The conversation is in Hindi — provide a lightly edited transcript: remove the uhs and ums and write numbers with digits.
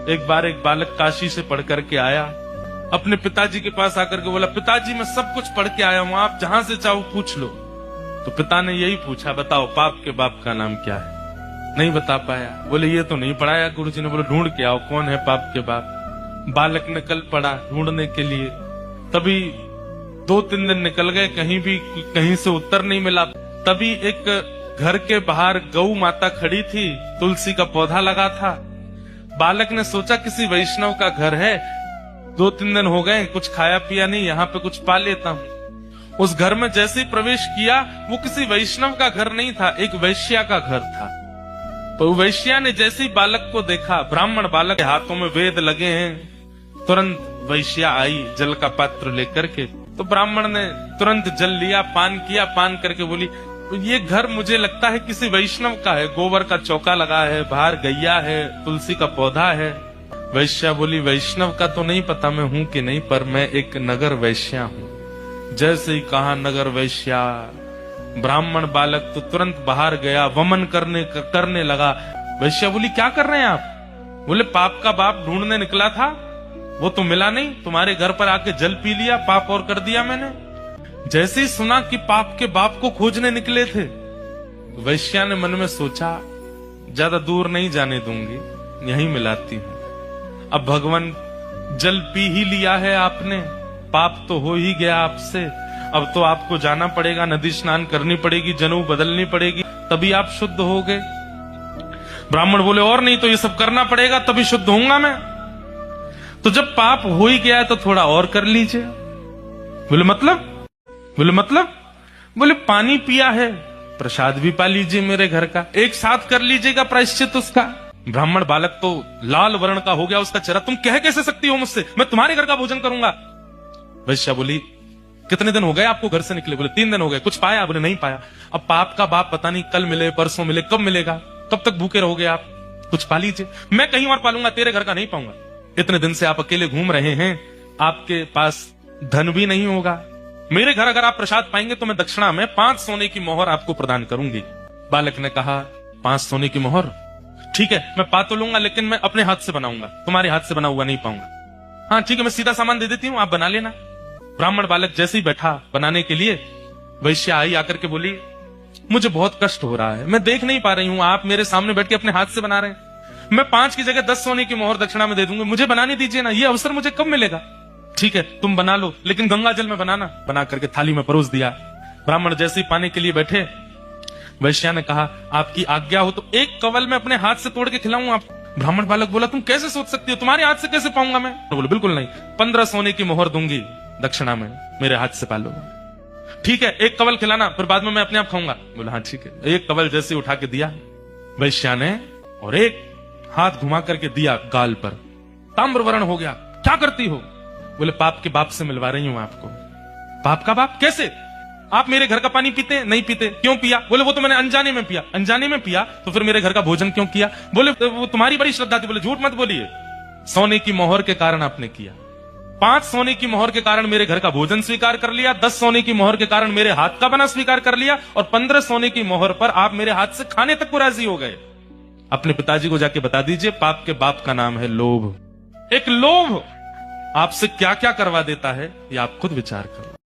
एक बार एक बालक काशी से पढ़ करके आया, अपने पिताजी के पास आकर के बोला, पिताजी मैं सब कुछ पढ़ के आया हूं, आप जहां से चाहो पूछ लो। तो पिता ने यही पूछा, बताओ पाप के बाप का नाम क्या है? नहीं बता पाया। बोले ये तो नहीं पढ़ाया गुरुजी ने। बोले ढूंढ के आओ कौन है पाप के बाप। बालक ने कल पढ़ा ढूंढने के लिए, तभी 2-3 दिन निकल गए, कहीं से उत्तर नहीं मिला। तभी एक घर के बाहर गौ माता खड़ी थी, तुलसी का पौधा लगा था। बालक ने सोचा किसी वैष्णव का घर है, 2-3 दिन हो गए कुछ खाया पिया नहीं, यहाँ पे कुछ पा लेता हूँ। उस घर में जैसे ही प्रवेश किया, वो किसी वैष्णव का घर नहीं था, एक वैश्या का घर था। तो वैश्या ने जैसे ही बालक को देखा, ब्राह्मण बालक के हाथों में वेद लगे हैं, तुरंत वैश्या आई जल का पात्र लेकर के। तो ब्राह्मण ने तुरंत जल लिया, पान किया, पान करके बोली ये घर मुझे लगता है किसी वैष्णव का है, गोबर का चौका लगा है, बाहर गैया है, तुलसी का पौधा है। वैश्या बोली वैष्णव का तो नहीं पता मैं हूं कि नहीं, पर मैं एक नगर वैश्या हूं। जैसे ही कहा नगर वैश्या, ब्राह्मण बालक तो तुरंत बाहर गया, वमन करने लगा। वैश्या बोली क्या कर रहे हैं आप? बोले पाप का बाप ढूंढने निकला था, वो तो मिला नहीं, तुम्हारे घर पर आके जल पी लिया, पाप और कर दिया मैंने। जैसे ही सुना कि पाप के बाप को खोजने निकले थे, वैश्या ने मन में सोचा ज्यादा दूर नहीं जाने दूंगी, यहीं मिलाती हूं। अब भगवान जल पी ही लिया है आपने, पाप तो हो ही गया आपसे, अब तो आपको जाना पड़ेगा, नदी स्नान करनी पड़ेगी, जनेऊ बदलनी पड़ेगी, तभी आप शुद्ध होगे। ब्राह्मण बोले और नहीं तो ये सब करना पड़ेगा तभी शुद्ध होऊंगा मैं। तो जब पाप हो ही गया है तो थोड़ा और कर लीजिए। बोले मतलब? बोले पानी पिया है, प्रसाद भी पा लीजिए मेरे घर का, एक साथ कर लीजिएगा प्रायश्चित उसका। ब्राह्मण बालक तो लाल वर्ण का हो गया उसका चेहरा, तुम कह कैसे सकती हो मुझसे, मैं तुम्हारे घर का भोजन करूंगा। वैश्या बोली कितने दिन हो गए आपको घर से निकले? बोले 3 दिन हो गए। कुछ पाया? बोले नहीं पाया। अब पाप का बाप पता नहीं कल मिले परसों मिले, कब मिलेगा, कब तक भूखे रहोगे आप, कुछ पा लीजिए। मैं कहीं और पालूंगा, तेरे घर का नहीं पाऊंगा। इतने दिन से आप अकेले घूम रहे हैं, आपके पास धन भी नहीं होगा, मेरे घर अगर आप प्रसाद पाएंगे तो मैं दक्षिणा में 5 सोने की मोहर आपको प्रदान करूंगी। बालक ने कहा 5 सोने की मोहर, ठीक है मैं पा तो लूंगा, लेकिन मैं अपने हाथ से बनाऊंगा, तुम्हारे हाथ से बना हुआ नहीं पाऊंगा। हाँ ठीक है मैं सीधा सामान दे देती हूँ, आप बना लेना। ब्राह्मण बालक जैसे ही बैठा बनाने के लिए, वैश्या आई आकर के बोली मुझे बहुत कष्ट हो रहा है, मैं देख नहीं पा रही हूँ, आप मेरे सामने बैठ के अपने हाथ से बना रहे हैं, मैं 5 की जगह 10 सोने की मोहर दक्षिणा में दे दूंगी, मुझे बनाने दीजिए ना, ये अवसर मुझे कब मिलेगा? ठीक है तुम बना लो, लेकिन गंगा जल में बनाना। बना करके थाली में परोस दिया। ब्राह्मण जैसे ही पाने के लिए बैठे, वैश्या ने कहा आपकी आज्ञा हो तो एक कवल में अपने हाथ से तोड़ के खिलाऊं आप? ब्राह्मण बालक बोला तुम कैसे सोच सकती हो, तुम्हारे हाथ से कैसे पाऊंगा मैं? तो बोले बिल्कुल नहीं, 15 सोने की मोहर दूंगी दक्षिणा में, मेरे हाथ से पालो। ठीक है एक कवल खिलाना, फिर बाद में मैं अपने आप खाऊंगा। बोला हाँ ठीक है। एक कवल जैसे उठा के दिया वैश्या ने, और एक हाथ घुमा करके दिया गाल पर, ताम्र वर्ण हो गया। क्या करती हो? बोले पाप के बाप से मिलवा रही हूं आपको। पाप का बाप कैसे? आप मेरे घर का पानी पीते? नहीं पीते। क्यों पिया? बोले वो तो मैंने अनजाने में पिया। अनजाने में पिया तो फिर मेरे घर का भोजन क्यों किया? बोले वो तुम्हारी बड़ी श्रद्धा थी। बोले झूठ मत बोलिए, सोने की मोहर के कारण आपने किया। 5 सोने की मोहर के कारण मेरे घर का भोजन स्वीकार कर लिया, 10 सोने की मोहर के कारण मेरे हाथ का बना स्वीकार कर लिया, और 15 सोने की मोहर पर आप मेरे हाथ से खाने तक को राजी हो गए। अपने पिताजी को जाके बता दीजिए पाप के बाप का नाम है लोभ। एक लोभ आपसे क्या क्या करवा देता है ये आप खुद विचार करो।